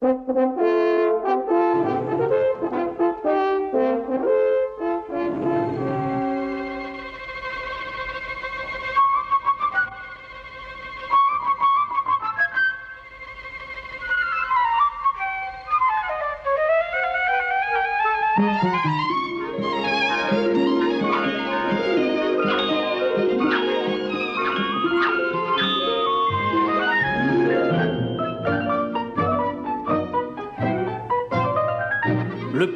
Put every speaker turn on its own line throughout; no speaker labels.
Le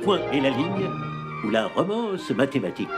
point et la ligne, ou la romance mathématique.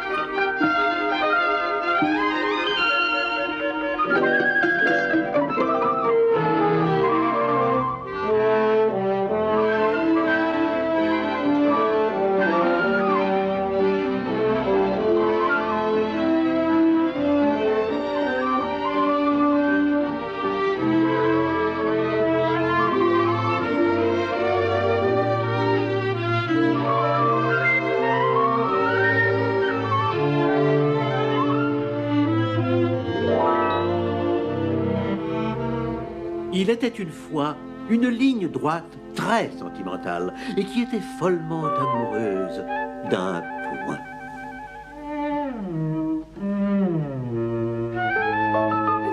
Il était une fois une ligne droite très sentimentale et qui était follement amoureuse d'un point.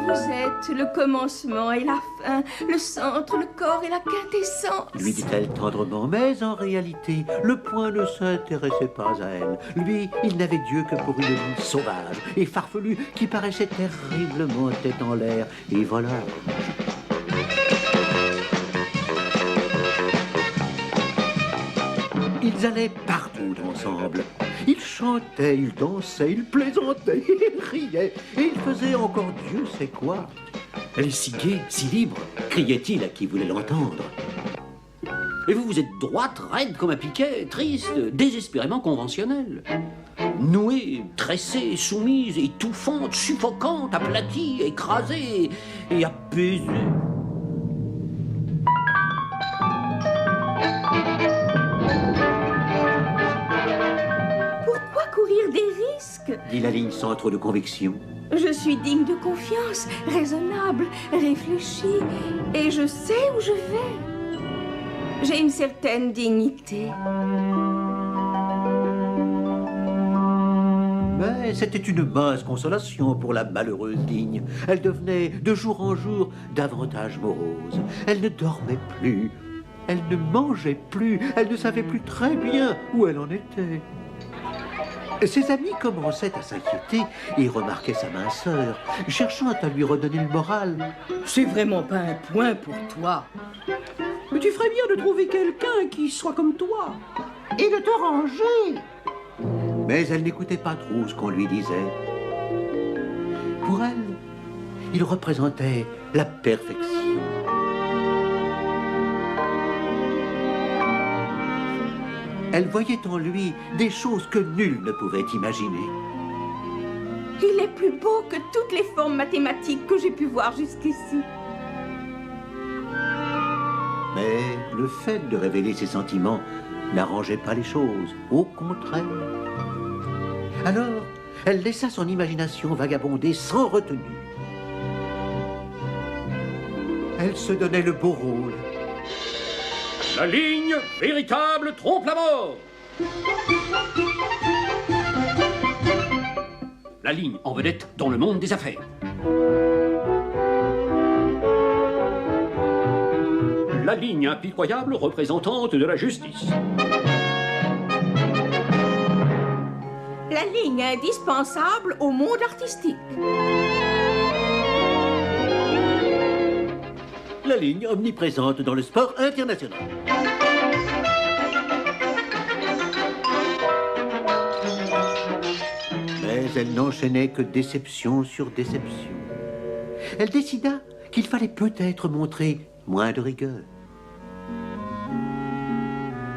Vous êtes le commencement et la fin, le centre, le corps et la quintessence.
Lui dit-elle tendrement, mais en réalité, le point ne s'intéressait pas à elle. Lui, il n'avait Dieu que pour une ligne sauvage et farfelue qui paraissait terriblement tête en l'air et volage. Ils allaient partout ensemble. Ils chantaient, ils dansaient, ils plaisantaient, ils riaient, et ils faisaient encore Dieu sait quoi. Elle est si gaie, si libre, criait-il à qui voulait l'entendre. Et vous, vous êtes droite, raide comme un piquet, triste, désespérément conventionnelle. Nouée, tressée, soumise, étouffante, suffocante, aplatie, écrasée et apaisée.
Des risques,
dit la ligne sans trop de conviction.
Je suis digne de confiance, raisonnable, réfléchie, et je sais où je vais. J'ai une certaine dignité.
Mais c'était une mince consolation pour la malheureuse ligne. Elle devenait de jour en jour davantage morose. Elle ne dormait plus, elle ne mangeait plus, elle ne savait plus très bien où elle en était. Ses amis commençaient à s'inquiéter et remarquaient sa minceur, cherchant à lui redonner le moral.
C'est vraiment pas un point pour toi. Mais tu ferais bien de trouver quelqu'un qui soit comme toi.
Et de te ranger.
Mais elle n'écoutait pas trop ce qu'on lui disait. Pour elle, il représentait la perfection. Elle voyait en lui des choses que nul ne pouvait imaginer.
Il est plus beau que toutes les formes mathématiques que j'ai pu voir jusqu'ici.
Mais le fait de révéler ses sentiments n'arrangeait pas les choses, au contraire. Alors, elle laissa son imagination vagabonder sans retenue. Elle se donnait le beau rôle.
La ligne véritable trompe la mort. La ligne en vedette dans le monde des affaires. La ligne impitoyable représentante de la justice.
La ligne indispensable au monde artistique.
La ligne omniprésente dans le sport international. Mais elle n'enchaînait que déception sur déception. Elle décida qu'il fallait peut-être montrer moins de rigueur.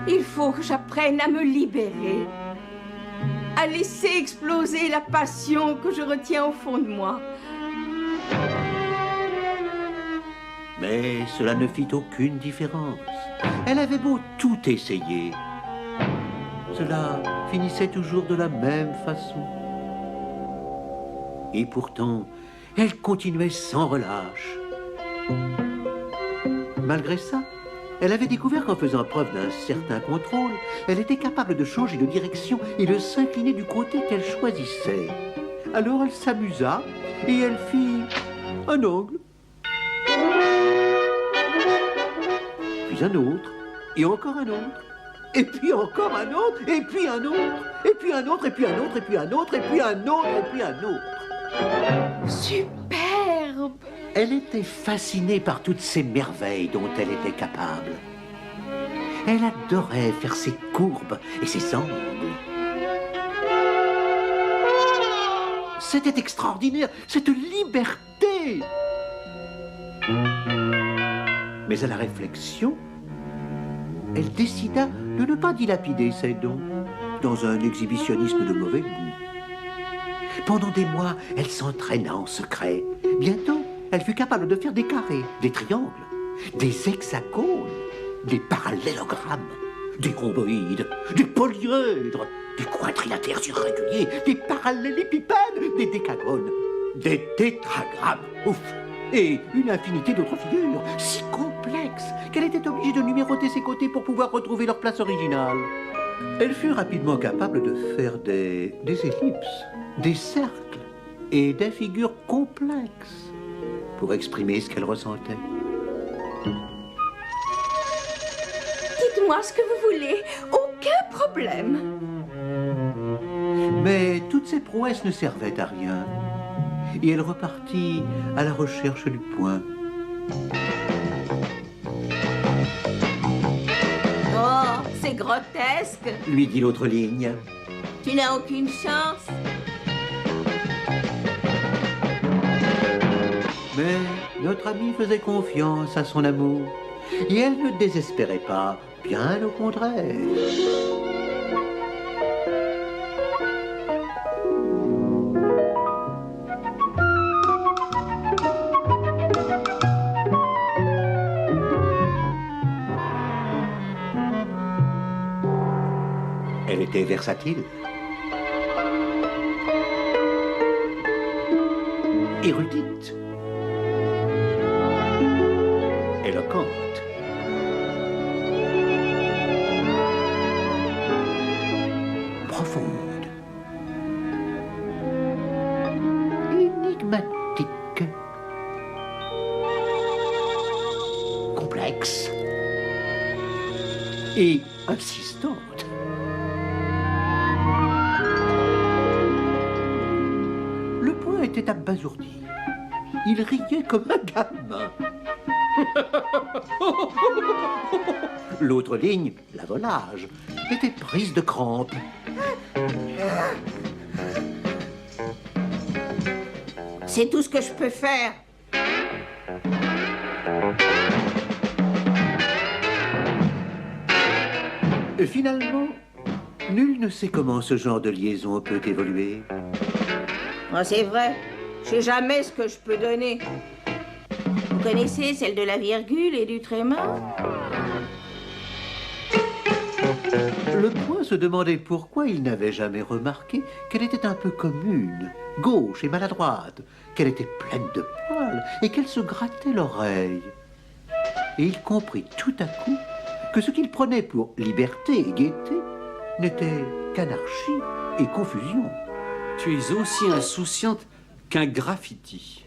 Il faut que j'apprenne à me libérer, à laisser exploser la passion que je retiens au fond de moi.
Mais cela ne fit aucune différence. Elle avait beau tout essayer. Cela finissait toujours de la même façon. Et pourtant, elle continuait sans relâche. Malgré ça, Elle avait découvert qu'en faisant preuve d'un certain contrôle, elle était capable de changer de direction et de s'incliner du côté qu'elle choisissait. Alors elle s'amusa et elle fit un angle, puis un autre, et encore un autre, et puis encore un autre, et puis un autre, et puis un autre, et puis un autre, et puis un autre, et puis un autre, et puis un autre.
Superbe!
Elle était fascinée par toutes ces merveilles dont elle était capable. Elle adorait faire ses courbes et ses angles. C'était extraordinaire, cette liberté! Mais à la réflexion, elle décida de ne pas dilapider ses dons dans un exhibitionnisme de mauvais goût. Pendant des mois, elle s'entraîna en secret. Bientôt, elle fut capable de faire des carrés, des triangles, des hexagones, des parallélogrammes, des rhomboïdes, des polyèdres, des quadrilatères irréguliers, des parallélépipèdes, des décagones, des tétragrammes, ouf, et une infinité d'autres figures, si complexes qu'elle était obligée de numéroter ses côtés pour pouvoir retrouver leur place originale. Elle fut rapidement capable de faire des ellipses, des cercles et des figures complexes pour exprimer ce qu'elle ressentait.
Dites-moi ce que vous voulez, aucun problème.
Mais toutes ces prouesses ne servaient à rien. Et elle repartit à la recherche du point.
Oh, c'est grotesque.
Lui dit l'autre ligne.
Tu n'as aucune chance.
Mais notre amie faisait confiance à son amour. Et elle ne désespérait pas, bien au contraire. Elle était versatile, érudite, éloquente, profonde, énigmatique, complexe et insistante. Était abasourdi. Il riait comme un gamin. L'autre ligne, la volage, était prise de crampes.
C'est tout ce que je peux faire.
Finalement, nul ne sait comment ce genre de liaison peut évoluer.
Oh, c'est vrai, je sais jamais ce que je peux donner. Vous connaissez celle de la virgule et du tréma?
Le point se demandait pourquoi il n'avait jamais remarqué qu'elle était un peu commune, gauche et maladroite, qu'elle était pleine de poils et qu'elle se grattait l'oreille. Et il comprit tout à coup que ce qu'il prenait pour liberté et gaieté n'était qu'anarchie et confusion.
Tu es aussi insouciante qu'un graffiti.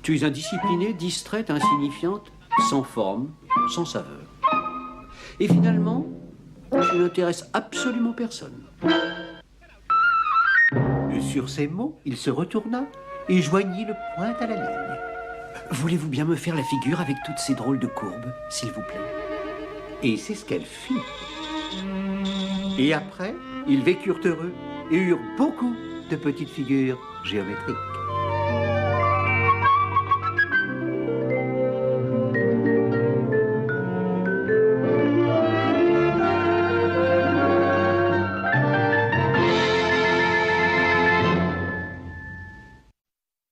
Tu es indisciplinée, distraite, insignifiante, sans forme, sans saveur. Et finalement, tu n'intéresses absolument personne.
Et sur ces mots, il se retourna et joignit le point à la ligne.
Voulez-vous bien me faire la figure avec toutes ces drôles de courbes, s'il vous plaît?
Et c'est ce qu'elle fit. Et après, ils vécurent heureux et eurent beaucoup de petites figures géométriques.